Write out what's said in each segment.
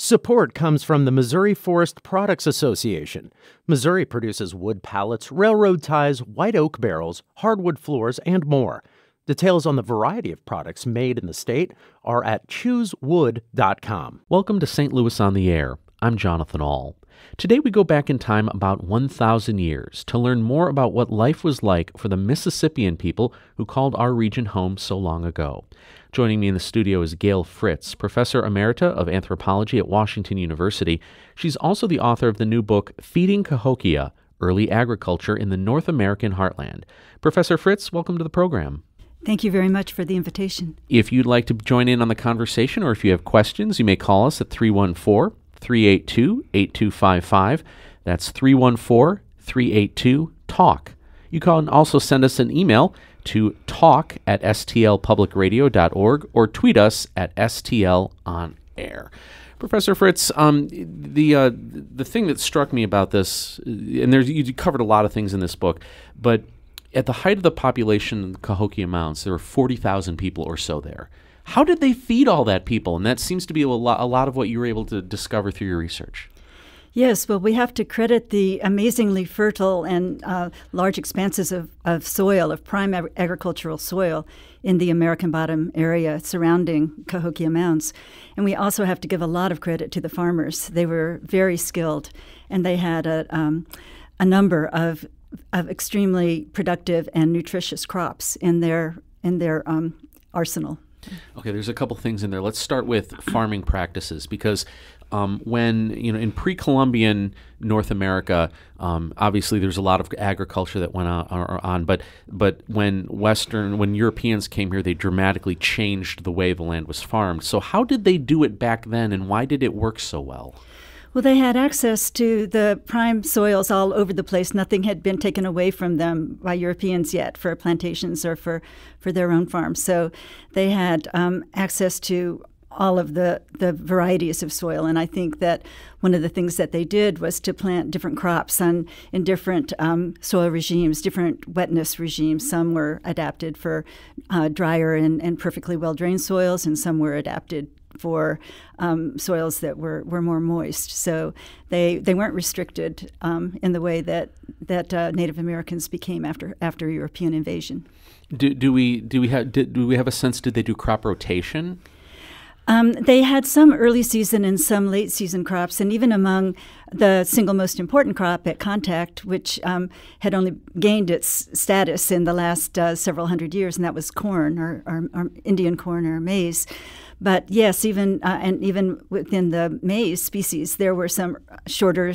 Support comes from the Missouri Forest Products Association. Missouri produces wood pallets, railroad ties, white oak barrels, hardwood floors, and more. Details on the variety of products made in the state are at choosewood.com. Welcome to St. Louis on the Air. I'm Jonathan Ahl. Today we go back in time about 1,000 years to learn more about what life was like for the Mississippian people who called our region home so long ago. Joining me in the studio is Gail Fritz, Professor Emerita of Anthropology at Washington University. She's also the author of the new book, Feeding Cahokia, Early Agriculture in the North American Heartland. Professor Fritz, welcome to the program. Thank you very much for the invitation. If you'd like to join in on the conversation or if you have questions, you may call us at 314-382-8255. That's 314-382-TALK. You can also send us an email to talk@stlpublicradio.org or tweet us at stlonair. Professor Fritz, the thing that struck me about this, and you covered a lot of things in this book, but at the height of the population in the Cahokia Mounds, there were 40,000 people or so there. How did they feed all that people? And that seems to be a lot of what you were able to discover through your research. Yes, well, we have to credit the amazingly fertile and large expanses of soil, of prime agricultural soil in the American Bottom area surrounding Cahokia Mounds. And we also have to give a lot of credit to the farmers. They were very skilled, and they had a number of extremely productive and nutritious crops in their arsenal. Okay, there's a couple things in there. Let's start with farming practices, because when, in pre-Columbian North America, obviously there's a lot of agriculture that went on, but when Europeans came here, they dramatically changed the way the land was farmed. So how did they do it back then, and why did it work so well? Well, they had access to the prime soils all over the place. Nothing had been taken away from them by Europeans yet for plantations or for their own farms. So they had access to all of the varieties of soil. And I think that one of the things that they did was to plant different crops in different soil regimes, different wetness regimes. Some were adapted for drier and perfectly well-drained soils, and some were adapted for soils that were more moist. So they weren't restricted in the way that Native Americans became after European invasion. Do we have a sense? Did they do crop rotation? They had some early season and some late season crops, and even among the single most important crop at Contact, which had only gained its status in the last several hundred years, and that was corn, or Indian corn or maize. But yes, even within the maize species, there were some shorter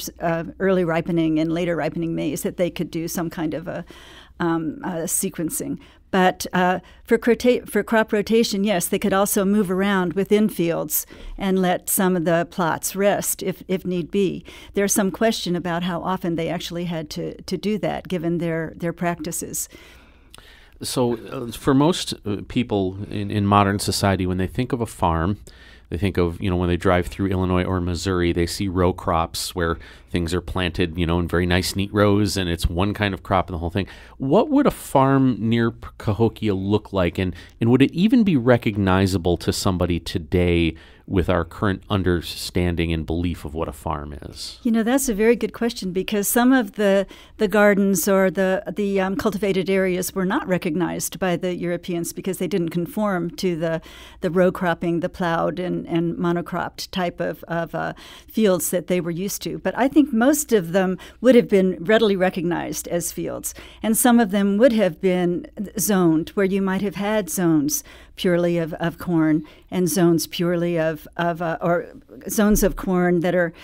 early ripening and later ripening maize that they could do some kind of a sequencing. But for crop rotation, yes, they could also move around within fields and let some of the plots rest if need be. There's some question about how often they actually had to do that, given their practices. So for most people in modern society, when they think of a farm, they think of, when they drive through Illinois or Missouri, they see row crops where things are planted, in very nice, neat rows, and it's one kind of crop and the whole thing. What would a farm near Cahokia look like, and would it even be recognizable to somebody today with our current understanding and belief of what a farm is? That's a very good question, because some of the gardens or the cultivated areas were not recognized by the Europeans because they didn't conform to the row cropping, the plowed and monocropped type of fields that they were used to. But I think most of them would have been readily recognized as fields, and some of them would have been zoned, where you might have had zones purely of corn and zones purely or zones of corn that are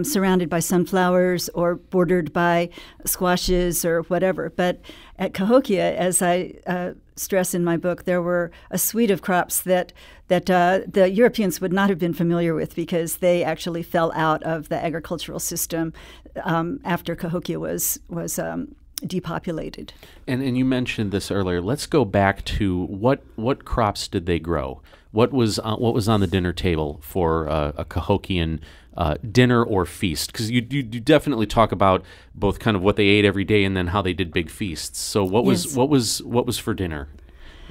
surrounded by sunflowers or bordered by squashes or whatever. But at Cahokia, as I stress in my book, there were a suite of crops that the Europeans would not have been familiar with because they actually fell out of the agricultural system after Cahokia was depopulated. And you mentioned this earlier. Let's go back to what crops did they grow? What was on the dinner table for a Cahokian dinner or feast? Because you definitely talk about both kind of what they ate every day and then how they did big feasts. So what was for dinner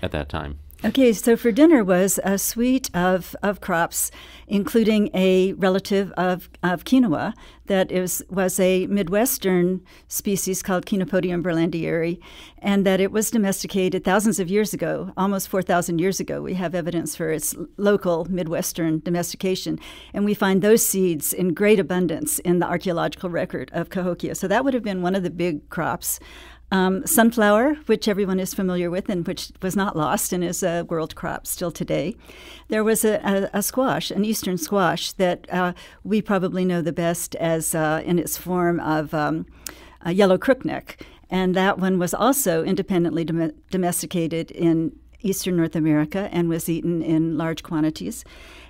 at that time? Okay, so for dinner was a suite of crops, including a relative of quinoa that was a Midwestern species called Chenopodium berlandieri, and that it was domesticated thousands of years ago, almost 4,000 years ago. We have evidence for its local Midwestern domestication, and we find those seeds in great abundance in the archaeological record of Cahokia. So that would have been one of the big crops. Sunflower, which everyone is familiar with and which was not lost and is a world crop still today. There was a squash, an eastern squash, that we probably know the best as in its form of a yellow crookneck. And that one was also independently domesticated in eastern North America and was eaten in large quantities.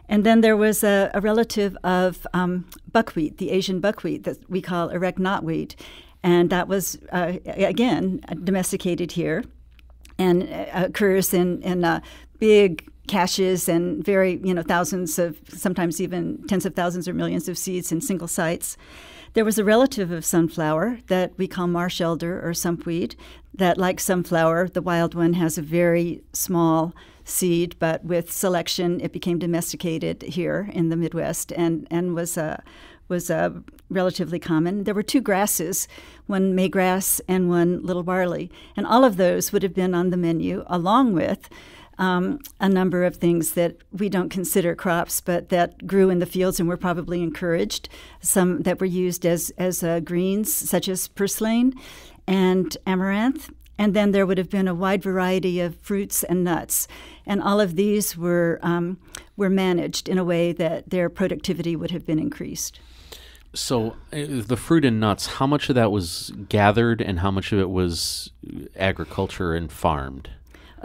And then there was a relative of buckwheat, the Asian buckwheat that we call erect knotweed. And that was, again, domesticated here and occurs in big caches and very, thousands of, sometimes even tens of thousands or millions of seeds in single sites. There was a relative of sunflower that we call marsh elder or sumpweed that, like sunflower, the wild one has a very small seed, but with selection it became domesticated here in the Midwest and was relatively common. There were two grasses, one maygrass and one little barley, and all of those would have been on the menu along with a number of things that we don't consider crops, but that grew in the fields and were probably encouraged. Some that were used as greens, such as purslane and amaranth. And then there would have been a wide variety of fruits and nuts. And all of these were managed in a way that their productivity would have been increased. So the fruit and nuts, how much of that was gathered and how much of it was agriculture and farmed?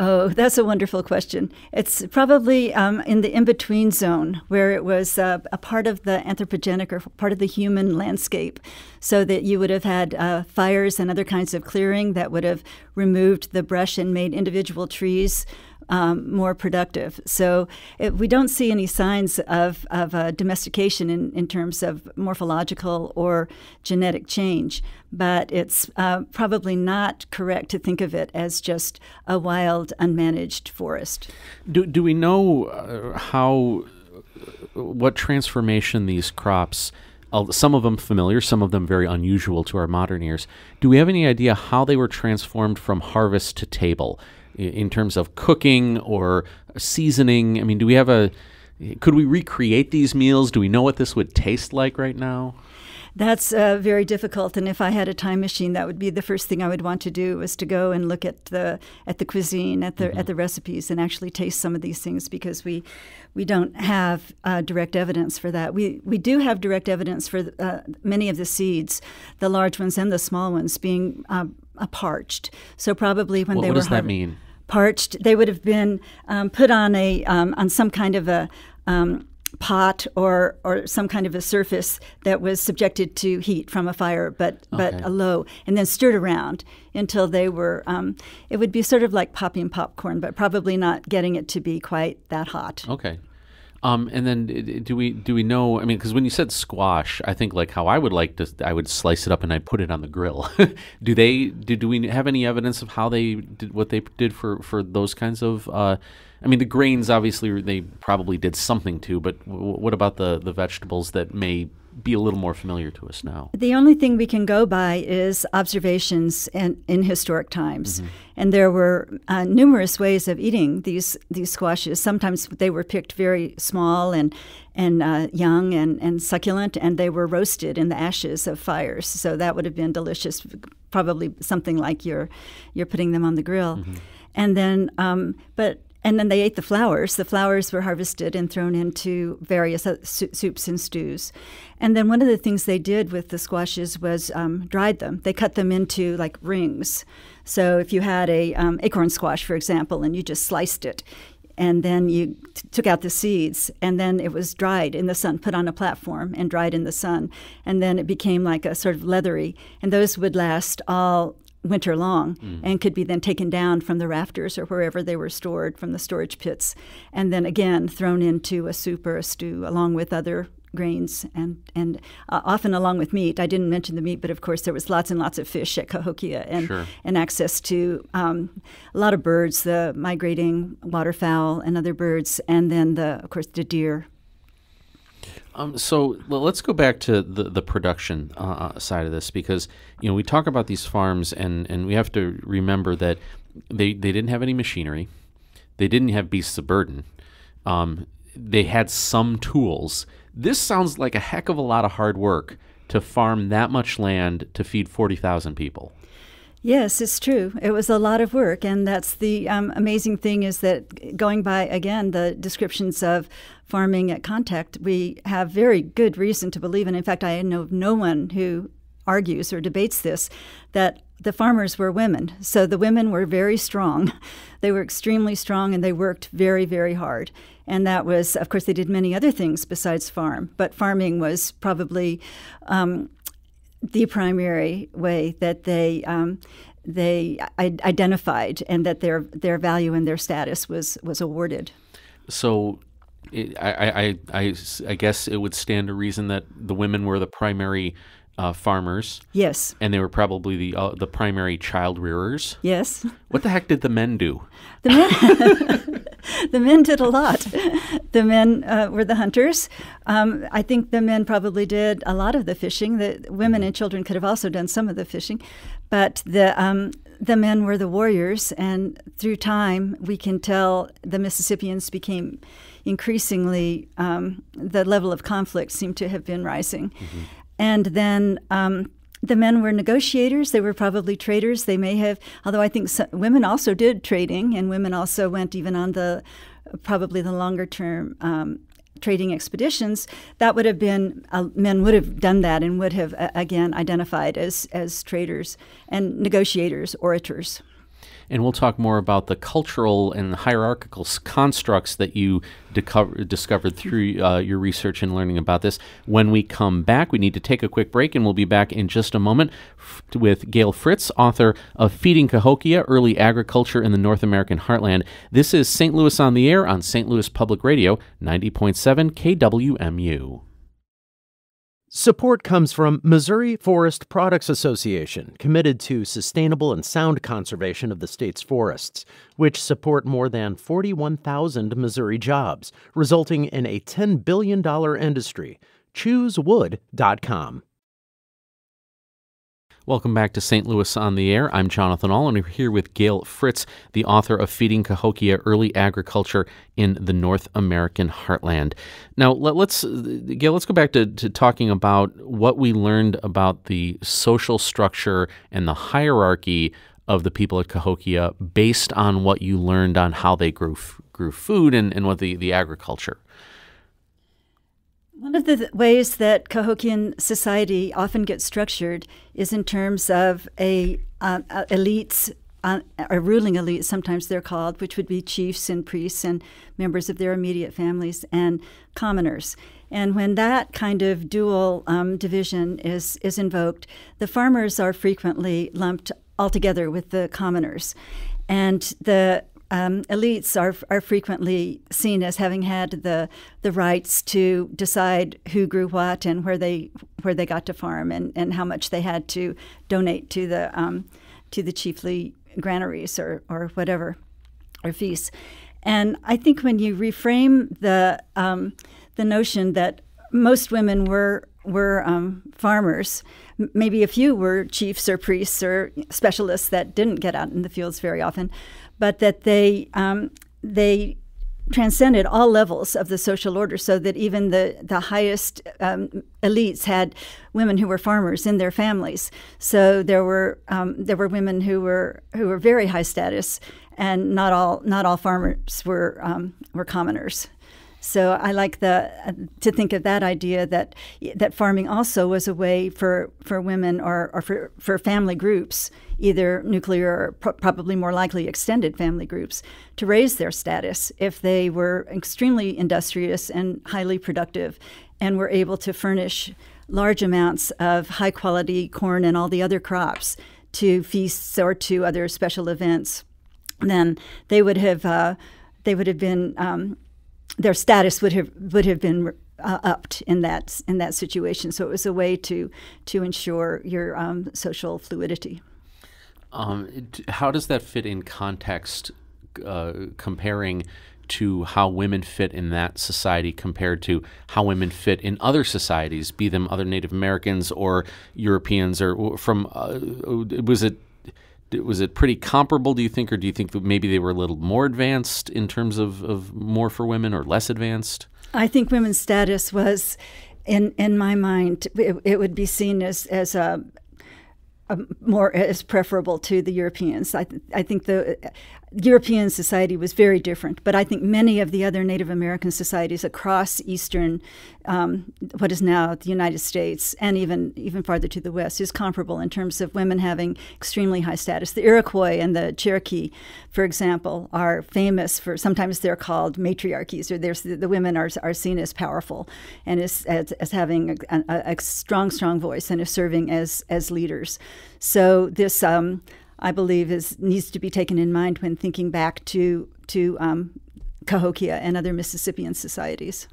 Oh, that's a wonderful question. It's probably in the in-between zone where it was a part of the anthropogenic or part of the human landscape, so that you would have had fires and other kinds of clearing that would have removed the brush and made individual trees more productive. So we don't see any signs of domestication in terms of morphological or genetic change, but it's probably not correct to think of it as just a wild, unmanaged forest. Do we know what transformation these crops, some of them familiar, some of them very unusual to our modern ears, do we have any idea how they were transformed from harvest to table? In terms of cooking or seasoning? I mean, could we recreate these meals? Do we know what this would taste like right now? That's very difficult, and if I had a time machine, that would be the first thing I would want to do, was to go and look at the cuisine, at the recipes, and actually taste some of these things, because we don't have direct evidence for that. We do have direct evidence for many of the seeds, the large ones and the small ones, being parched. So probably when they were what does that mean? Parched, they would have been put on on some kind of a pot or some kind of a surface that was subjected to heat from a fire, but low, and then stirred around until they were. It would be sort of like popping popcorn, but probably not getting it to be quite that hot. Okay. And then do we know? I mean, because when you said squash, I think like how I would slice it up and I'd put it on the grill. Do we have any evidence of how they did what they did for those kinds of? I mean, the grains obviously they probably did something to, but what about the vegetables that may be a little more familiar to us now? The only thing we can go by is observations in historic times. Mm-hmm. And there were numerous ways of eating these squashes. Sometimes they were picked very small and young and succulent, and they were roasted in the ashes of fires. So that would have been delicious, probably something like you're putting them on the grill. Mm-hmm. And then and then they ate the flowers. The flowers were harvested and thrown into various soups and stews. And then one of the things they did with the squashes was dried them. They cut them into like rings. So if you had a acorn squash, for example, and you just sliced it, and then you took out the seeds, and then it was dried in the sun, put on a platform and dried in the sun. And then it became like a sort of leathery. And those would last all winter long and could be then taken down from the rafters or wherever they were stored from the storage pits, and then again thrown into a soup or a stew along with other grains and often along with meat. I didn't mention the meat, but of course there was lots and lots of fish at Cahokia and access to a lot of birds, the migrating waterfowl and other birds, and then of course the deer. So let's go back to the production side of this, because we talk about these farms and we have to remember that they didn't have any machinery, they didn't have beasts of burden, they had some tools. This sounds like a heck of a lot of hard work to farm that much land to feed 40,000 people. Yes, it's true. It was a lot of work, and that's the amazing thing is that going by, again, the descriptions of farming at Contact, we have very good reason to believe, and in fact, I know no one who argues or debates this, that the farmers were women. So the women were very strong. They were extremely strong, and they worked very, very hard. And that was, of course, they did many other things besides farm, but farming was probably the primary way that they identified and that their value and their status was awarded. So I guess it would stand to reason that the women were the primary farmers. Yes. And they were probably the primary child rearers. Yes. What the heck did the men do? The men did a lot. The men were the hunters. I think the men probably did a lot of the fishing. The women and children could have also done some of the fishing, but the men were the warriors. And through time, we can tell the Mississippians became increasingly the level of conflict seemed to have been rising, and then. The men were negotiators. They were probably traders. They may have, although I think women also did trading, and women also went even on probably the longer term trading expeditions. That would have been, men would have done that and would have, again, identified as traders and negotiators, orators. And we'll talk more about the cultural and hierarchical constructs that you discovered through your research and learning about this. When we come back, we need to take a quick break, and we'll be back in just a moment with Gail Fritz, author of Feeding Cahokia, Early Agriculture in the North American Heartland. This is St. Louis on the Air on St. Louis Public Radio, 90.7 KWMU. Support comes from Missouri Forest Products Association, committed to sustainable and sound conservation of the state's forests, which support more than 41,000 Missouri jobs, resulting in a $10 billion industry. ChooseWood.com. Welcome back to St. Louis on the Air. I'm Jonathan Ahl, and we're here with Gail Fritz, the author of Feeding Cahokia, Early Agriculture in the North American Heartland. Now, Gail, let's go back to talking about what we learned about the social structure and the hierarchy of the people at Cahokia based on what you learned on how they grew food and what the agriculture. One of the ways that Cahokian society often gets structured is in terms of elites, a ruling elite, sometimes they're called, which would be chiefs and priests and members of their immediate families, and commoners. And when that kind of dual division is invoked, the farmers are frequently lumped altogether with the commoners. And the elites are frequently seen as having had the rights to decide who grew what and where they got to farm and how much they had to donate to the chiefly granaries or whatever, or feasts. And I think when you reframe the notion that most women were farmers, maybe a few were chiefs or priests or specialists that didn't get out in the fields very often, but that they transcended all levels of the social order, so that even the highest elites had women who were farmers in their families. So there were women who were very high status, and not all farmers were commoners. So I like to think of that idea that farming also was a way for women or for family groups, either nuclear or probably more likely extended family groups, to raise their status if they were extremely industrious and highly productive and were able to furnish large amounts of high quality corn and all the other crops to feasts or to other special events. Then they would have been their status would have been upped in that situation. So it was a way to ensure your social fluidity. How does that fit in context, comparing to how women fit in that society compared to how women fit in other societies, be them other Native Americans or Europeans, or from was it pretty comparable, do you think, or do you think that maybe they were a little more advanced in terms of more for women or less advanced? I think women's status was, in my mind, it would be seen as more as preferable to the Europeans. I think the European society was very different, but I think many of the other Native American societies across eastern, what is now the United States, and even farther to the west, is comparable in terms of women having extremely high status. The Iroquois and the Cherokee, for example, are famous for, sometimes they're called matriarchies, or the women are seen as powerful and as having a strong voice and as serving as leaders. So this, I believe, needs to be taken in mind when thinking back to Cahokia and other Mississippian societies.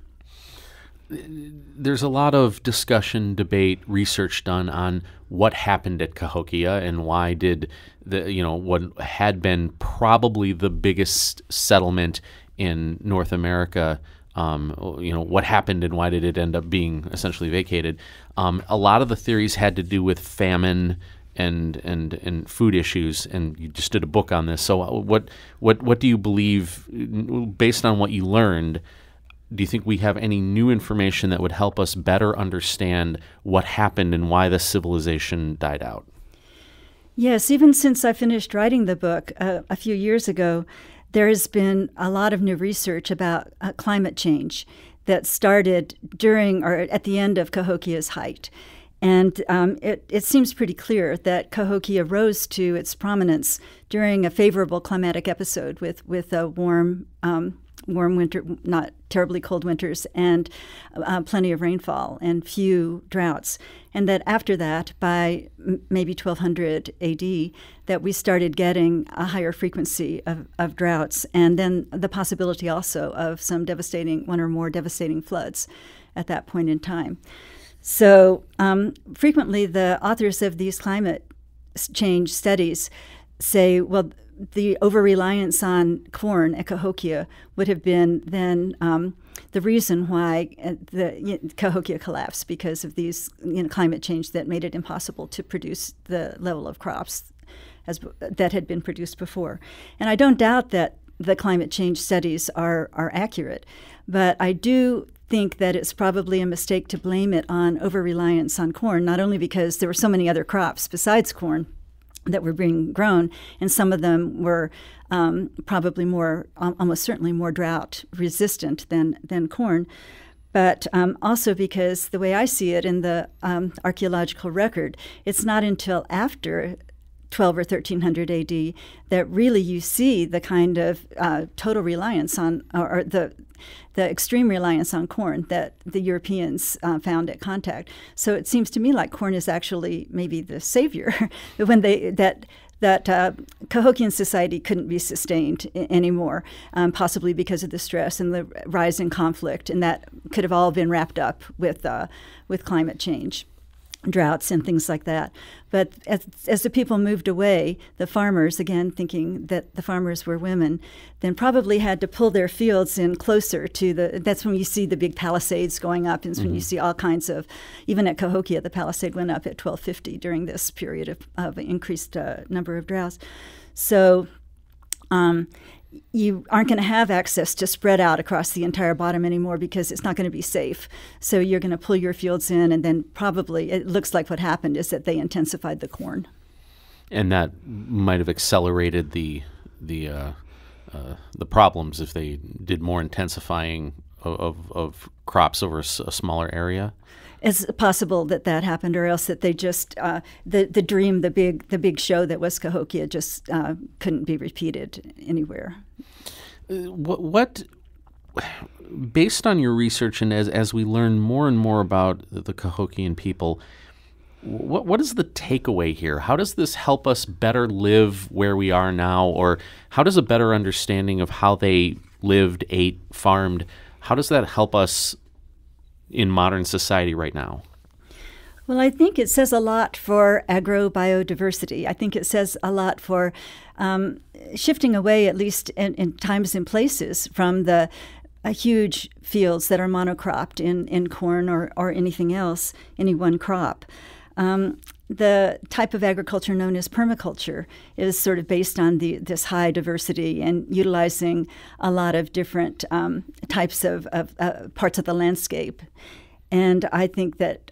There's a lot of discussion, debate, research done on what happened at Cahokia and why did what had been probably the biggest settlement in North America, what happened and why did it end up being essentially vacated. A lot of the theories had to do with famine and food issues, and you just did a book on this. So what do you believe, based on what you learned, do you think we have any new information that would help us better understand what happened and why the civilization died out? Yes, even since I finished writing the book a few years ago, there has been a lot of new research about climate change that started during or at the end of Cahokia's height. And it seems pretty clear that Cahokia rose to its prominence during a favorable climatic episode with a warm winter, not terribly cold winters, and plenty of rainfall and few droughts. And that after that, by maybe 1200 AD, that we started getting a higher frequency of droughts, and then the possibility also of some one or more devastating floods at that point in time. So frequently the authors of these climate change studies say, well, the over-reliance on corn at Cahokia would have been then the reason why Cahokia collapsed, because of these climate change that made it impossible to produce the level of crops that had been produced before. And I don't doubt that the climate change studies are accurate, but I do think that it's probably a mistake to blame it on over-reliance on corn, not only because there were so many other crops besides corn that were being grown, and some of them were probably almost certainly more drought resistant than corn, but also because the way I see it in the archaeological record, it's not until after 12 or 1300 AD that really you see the kind of total reliance on, or the extreme reliance on corn that the Europeans found at contact. So it seems to me like corn is actually maybe the savior when that Cahokian society couldn't be sustained anymore, possibly because of the stress and the rise in conflict, and that could have all been wrapped up with climate change, droughts and things like that. But as the people moved away, the farmers, again thinking that the farmers were women, then probably had to pull their fields in closer to that's when you see the big palisades going up, and when you see all kinds of, even at Cahokia, the palisade went up at 1250 during this period of increased number of droughts. So you aren't going to have access to spread out across the entire bottom anymore because it's not going to be safe. So you're going to pull your fields in, and then probably it looks like what happened is that they intensified the corn. And that might have accelerated the problems if they did more intensifying of crops over a smaller area. It's possible that happened, or else that they just the dream, the big show that was Cahokia just couldn't be repeated anywhere. What based on your research and as we learn more and more about the Cahokian people, what is the takeaway here? How does this help us better live where we are now, or how does a better understanding of how they lived, ate, farmed, how does that help us in modern society right now? Well, I think it says a lot for agrobiodiversity. I think it says a lot for shifting away, at least in times and places, from the huge fields that are monocropped in corn or anything else, any one crop. The type of agriculture known as permaculture is sort of based on this high diversity and utilizing a lot of different types of parts of the landscape. And I think that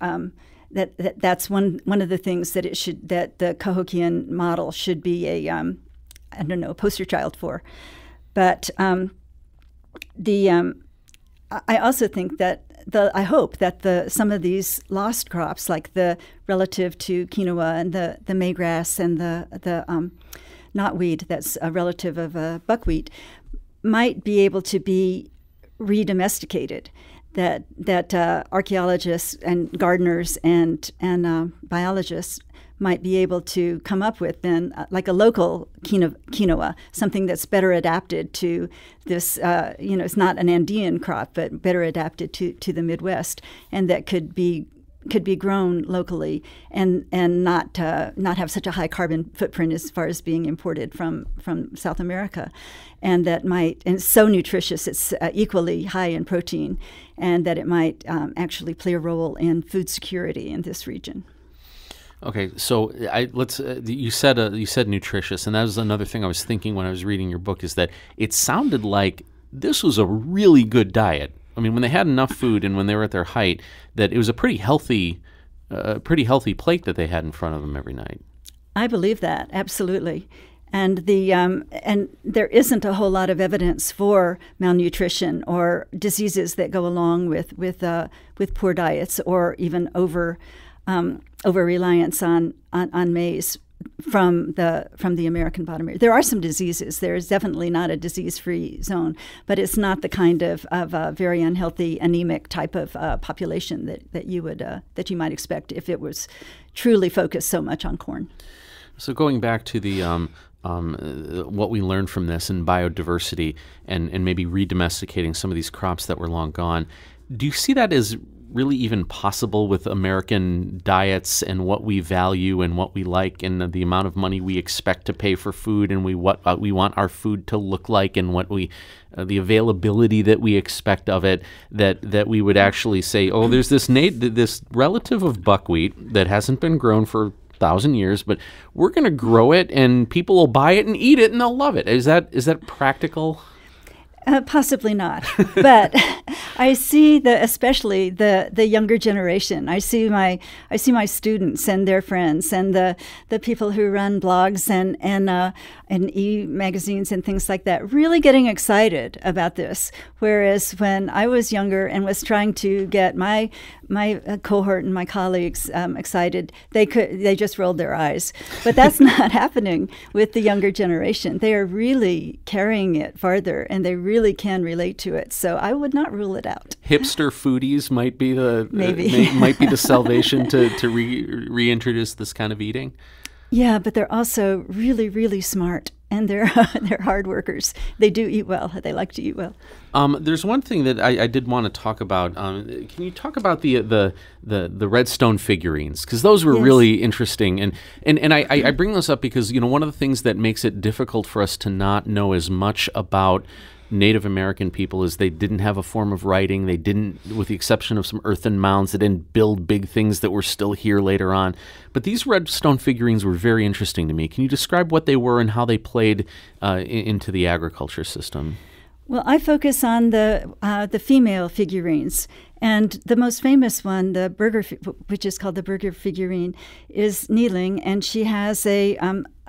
that's one of the things that the Cahokian model should be a poster child for. But I also think that I hope that some of these lost crops, like the relative to quinoa and the maygrass and the knotweed, that's a relative of buckwheat, might be able to be redomesticated. That archaeologists and gardeners and biologists might be able to come up with then like a local quinoa, something that's better adapted to this, it's not an Andean crop, but better adapted to the Midwest, and that could be grown locally and not have such a high carbon footprint as far as being imported from South America, and it's so nutritious, it's equally high in protein, and that it might actually play a role in food security in this region. Okay, so you said nutritious, and that was another thing I was thinking when I was reading your book, is that it sounded like this was a really good diet. I mean, when they had enough food and when they were at their height, that it was a pretty healthy plate that they had in front of them every night. I believe that, absolutely. And there isn't a whole lot of evidence for malnutrition or diseases that go along with poor diets, or even over reliance on maize from the American bottom area. There are some diseases. There is definitely not a disease-free zone, but it's not the kind of very unhealthy, anemic type of population that you might expect if it was truly focused so much on corn. So going back to the what we learned from this in biodiversity and maybe redomesticating some of these crops that were long gone, do you see that as really even possible with American diets and what we value and what we like and the amount of money we expect to pay for food and what we want our food to look like and what the availability that we expect of it, that we would actually say, oh, there's this relative of buckwheat that hasn't been grown for 1,000 years, but we're going to grow it and people will buy it and eat it and they'll love it. Is that practical? Possibly not, but I see especially the younger generation. I see my students and their friends and the people who run blogs and e-magazines and things like that really getting excited about this. Whereas when I was younger and was trying to get my cohort and my colleagues excited, they just rolled their eyes. But that's not happening with the younger generation. They are really carrying it farther, and they really can relate to it. So I would not rule it out. Hipster foodies might be might be the salvation to reintroduce this kind of eating. Yeah, but they're also really, really smart, and they're hard workers. They do eat well. They like to eat well. There's one thing that I did want to talk about. Can you talk about the Redstone figurines? Because those were really interesting, and I bring those up because one of the things that makes it difficult for us to not know as much about Native American people is they didn't have a form of writing. They didn't, with the exception of some earthen mounds, they didn't build big things that were still here later on. But these Redstone figurines were very interesting to me. Can you describe what they were and how they played into the agriculture system? Well, I focus on the female figurines, and the most famous one, which is called the Burger figurine, is kneeling, and she has a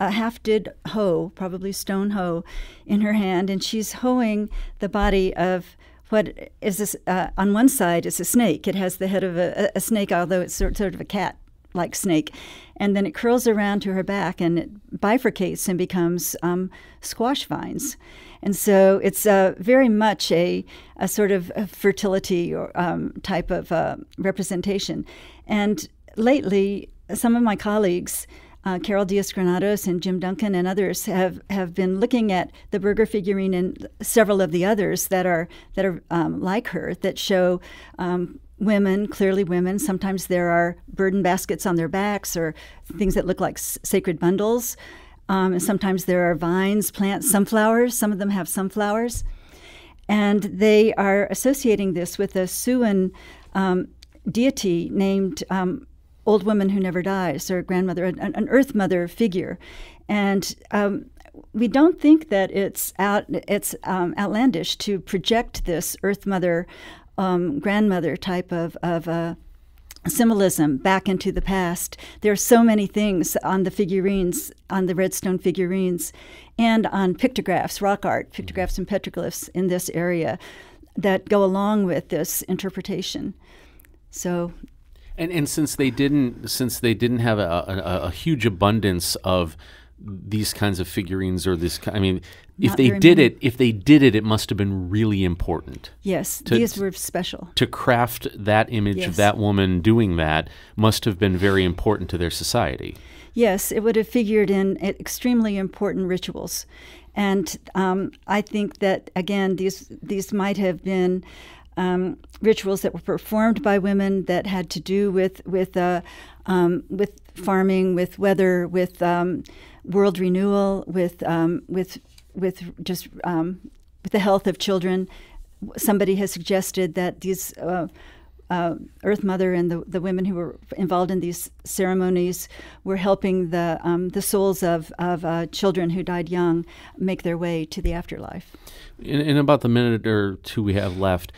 hafted hoe, probably stone hoe, in her hand, and she's hoeing the body of what is this, on one side is a snake. It has the head of a snake, although it's sort of a cat-like snake, and then it curls around to her back, and it bifurcates and becomes squash vines. And so it's very much a sort of a fertility or type of representation. And lately, some of my colleagues, Carol Diaz-Granados and Jim Duncan and others, have been looking at the Burger figurine and several of the others that are like her, that show women, clearly women. Sometimes there are burden baskets on their backs or things that look like sacred bundles. And sometimes there are vines, plants, sunflowers. Some of them have sunflowers. And they are associating this with a Siouan deity named Old Woman Who Never Dies, or grandmother, an Earth Mother figure. And we don't think that it's outlandish to project this Earth Mother, grandmother type of symbolism back into the past. There are so many things on the figurines, on the redstone figurines, and on pictographs, rock art, pictographs and petroglyphs in this area that go along with this interpretation. So, and since they didn't have a huge abundance of these kinds of figurines, or this, I mean, if they did it, it must have been really important. Yes, these were special. To craft that image of that woman doing that must have been very important to their society. Yes, it would have figured in extremely important rituals. And I think that, again, these might have been rituals that were performed by women that had to do with farming, with weather, with world renewal, with the health of children. Somebody has suggested that these Earth Mother and the women who were involved in these ceremonies were helping the souls of children who died young make their way to the afterlife. In about the minute or two we have left,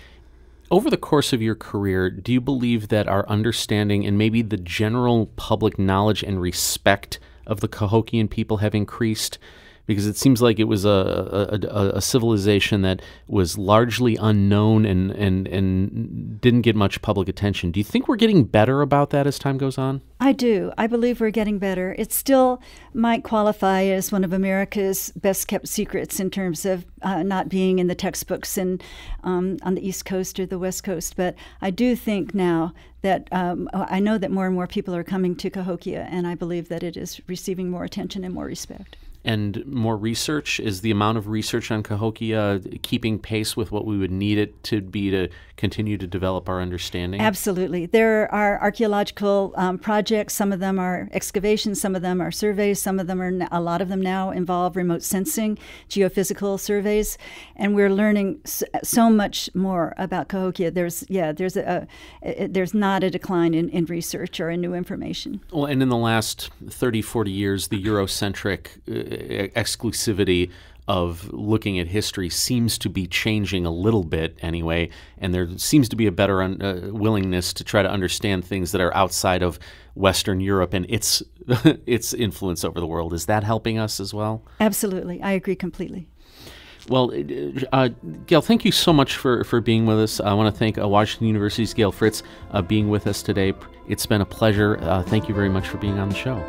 over the course of your career, do you believe that our understanding and maybe the general public knowledge and respect of the Cahokian people have increased? Because it seems like it was a civilization that was largely unknown and didn't get much public attention. Do you think we're getting better about that as time goes on? I do. I believe we're getting better. It still might qualify as one of America's best-kept secrets in terms of not being in the textbooks and on the East Coast or the West Coast. But I do think now that I know that more and more people are coming to Cahokia, and I believe that it is receiving more attention and more respect. And more research? Is the amount of research on Cahokia keeping pace with what we would need it to be to continue to develop our understanding? Absolutely. There are archaeological projects. Some of them are excavations, some of them are surveys, some of them are, a lot of them now involve remote sensing, geophysical surveys, and we're learning so much more about Cahokia. There's not a decline in research or in new information. Well, and in the last 30, 40 years, the Eurocentric exclusivity of looking at history seems to be changing a little bit anyway, and there seems to be a better willingness to try to understand things that are outside of Western Europe and its influence over the world. Is that helping us as well? Absolutely. I agree completely. Well, Gail, thank you so much for being with us. I want to thank Washington University's Gail Fritz being with us today. It's been a pleasure. Thank you very much for being on the show.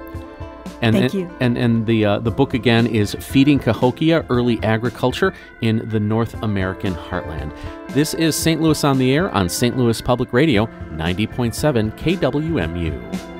Thank you. And the book again is Feeding Cahokia, Early Agriculture in the North American Heartland. This is St. Louis on the Air on St. Louis Public Radio, 90.7 KWMU.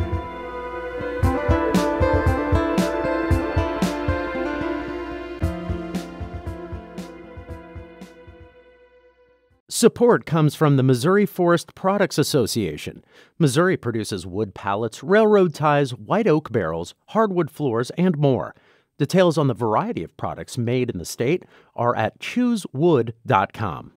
Support comes from the Missouri Forest Products Association. Missouri produces wood pallets, railroad ties, white oak barrels, hardwood floors, and more. Details on the variety of products made in the state are at choosewood.com.